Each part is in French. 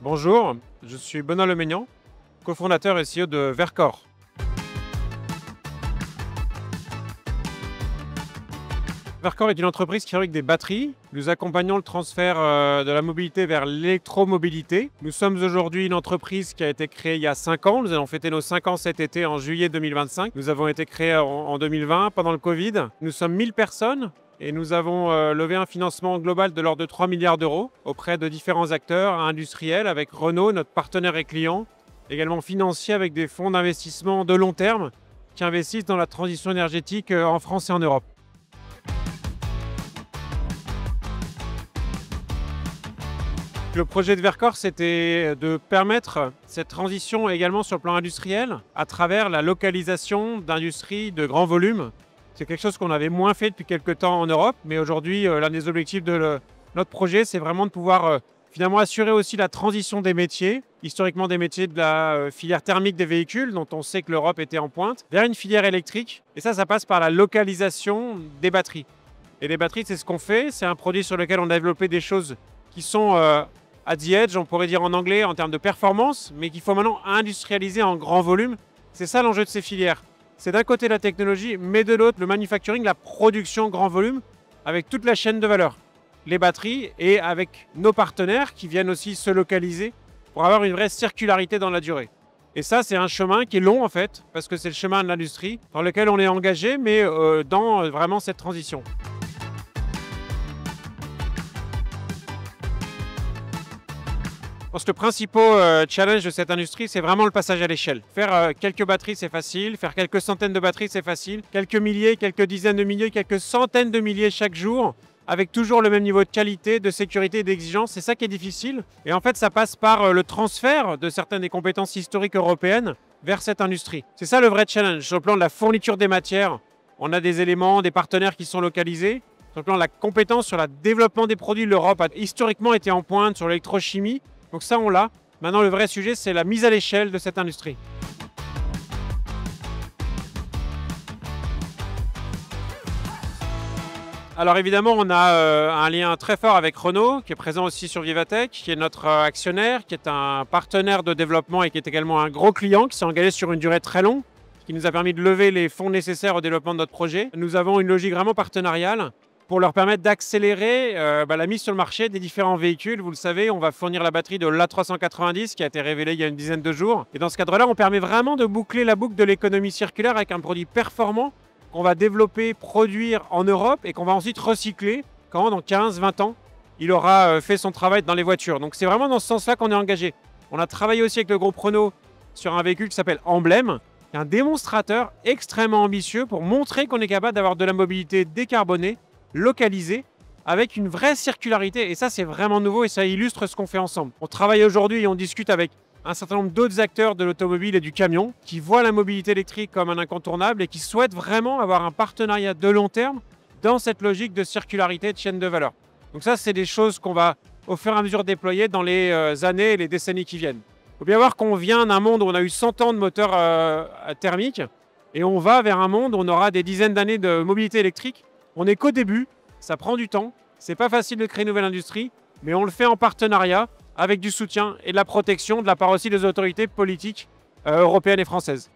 Bonjour, je suis Benoît Leménian, cofondateur et CEO de Verkor. Verkor est une entreprise qui fabrique des batteries. Nous accompagnons le transfert de la mobilité vers l'électromobilité. Nous sommes aujourd'hui une entreprise qui a été créée il y a 5 ans. Nous allons fêter nos 5 ans cet été en juillet 2025. Nous avons été créés en 2020 pendant le Covid. Nous sommes 1000 personnes. Et nous avons levé un financement global de l'ordre de 3 milliards d'euros auprès de différents acteurs industriels, avec Renault, notre partenaire et client, également financier avec des fonds d'investissement de long terme qui investissent dans la transition énergétique en France et en Europe. Le projet de Verkor, c'était de permettre cette transition également sur le plan industriel à travers la localisation d'industries de grand volume. C'est quelque chose qu'on avait moins fait depuis quelques temps en Europe, mais aujourd'hui, l'un des objectifs de notre projet, c'est vraiment de pouvoir finalement assurer aussi la transition des métiers, historiquement des métiers de la filière thermique des véhicules, dont on sait que l'Europe était en pointe, vers une filière électrique. Et ça passe par la localisation des batteries. Et les batteries, c'est ce qu'on fait. C'est un produit sur lequel on a développé des choses qui sont at the edge, on pourrait dire en anglais, en termes de performance, mais qu'il faut maintenant industrialiser en grand volume. C'est ça l'enjeu de ces filières. C'est d'un côté la technologie, mais de l'autre le manufacturing, la production grand volume, avec toute la chaîne de valeur. Les batteries et avec nos partenaires qui viennent aussi se localiser pour avoir une vraie circularité dans la durée. Et ça, c'est un chemin qui est long en fait, parce que c'est le chemin de l'industrie dans lequel on est engagé, mais dans vraiment cette transition. Je pense que le principal challenge de cette industrie, c'est vraiment le passage à l'échelle. Faire quelques batteries, c'est facile. Faire quelques centaines de batteries, c'est facile. Quelques milliers, quelques dizaines de milliers, quelques centaines de milliers chaque jour, avec toujours le même niveau de qualité, de sécurité et d'exigence. C'est ça qui est difficile. Et en fait, ça passe par le transfert de certaines des compétences historiques européennes vers cette industrie. C'est ça le vrai challenge. Sur le plan de la fourniture des matières, on a des éléments, des partenaires qui sont localisés. Sur le plan de la compétence, sur le développement des produits, l'Europe a historiquement été en pointe sur l'électrochimie. Donc ça, on l'a. Maintenant, le vrai sujet, c'est la mise à l'échelle de cette industrie. Alors évidemment, on a un lien très fort avec Renault, qui est présent aussi sur Vivatech, qui est notre actionnaire, qui est un partenaire de développement et qui est également un gros client, qui s'est engagé sur une durée très longue, qui nous a permis de lever les fonds nécessaires au développement de notre projet. Nous avons une logique vraiment partenariale pour leur permettre d'accélérer la mise sur le marché des différents véhicules. Vous le savez, on va fournir la batterie de l'A390 qui a été révélée il y a une dizaine de jours. Et dans ce cadre-là, on permet vraiment de boucler la boucle de l'économie circulaire avec un produit performant qu'on va développer, produire en Europe et qu'on va ensuite recycler quand, dans 15-20 ans, il aura fait son travail dans les voitures. Donc c'est vraiment dans ce sens-là qu'on est engagé. On a travaillé aussi avec le groupe Renault sur un véhicule qui s'appelle Emblème, qui est un démonstrateur extrêmement ambitieux pour montrer qu'on est capable d'avoir de la mobilité décarbonée, localisé, avec une vraie circularité. Et ça, c'est vraiment nouveau et ça illustre ce qu'on fait ensemble. On travaille aujourd'hui et on discute avec un certain nombre d'autres acteurs de l'automobile et du camion qui voient la mobilité électrique comme un incontournable et qui souhaitent vraiment avoir un partenariat de long terme dans cette logique de circularité de chaîne de valeur. Donc ça, c'est des choses qu'on va au fur et à mesure déployer dans les années et les décennies qui viennent. Il faut bien voir qu'on vient d'un monde où on a eu 100 ans de moteurs thermiques et on va vers un monde où on aura des dizaines d'années de mobilité électrique. On n'est qu'au début, ça prend du temps, c'est pas facile de créer une nouvelle industrie, mais on le fait en partenariat avec du soutien et de la protection de la part aussi des autorités politiques européennes et françaises.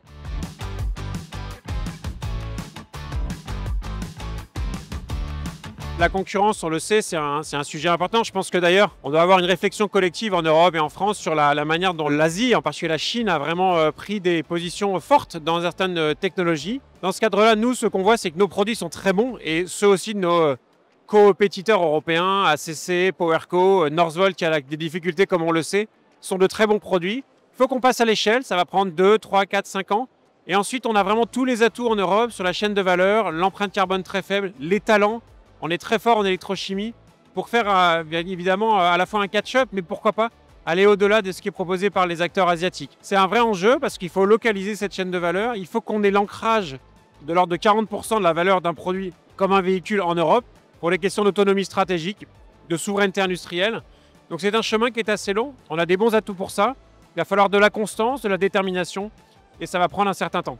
La concurrence, on le sait, c'est un sujet important. Je pense que d'ailleurs, on doit avoir une réflexion collective en Europe et en France sur la manière dont l'Asie, en particulier la Chine, a vraiment pris des positions fortes dans certaines technologies. Dans ce cadre-là, nous, ce qu'on voit, c'est que nos produits sont très bons et ceux aussi de nos compétiteurs européens, ACC, PowerCo, Northvolt, qui a des difficultés comme on le sait, sont de très bons produits. Il faut qu'on passe à l'échelle, ça va prendre 2, 3, 4, 5 ans. Et ensuite, on a vraiment tous les atouts en Europe sur la chaîne de valeur, l'empreinte carbone très faible, les talents. On est très fort en électrochimie pour faire bien évidemment à la fois un catch-up, mais pourquoi pas aller au-delà de ce qui est proposé par les acteurs asiatiques. C'est un vrai enjeu parce qu'il faut localiser cette chaîne de valeur. Il faut qu'on ait l'ancrage de l'ordre de 40% de la valeur d'un produit comme un véhicule en Europe pour les questions d'autonomie stratégique, de souveraineté industrielle. Donc c'est un chemin qui est assez long. On a des bons atouts pour ça. Il va falloir de la constance, de la détermination et ça va prendre un certain temps.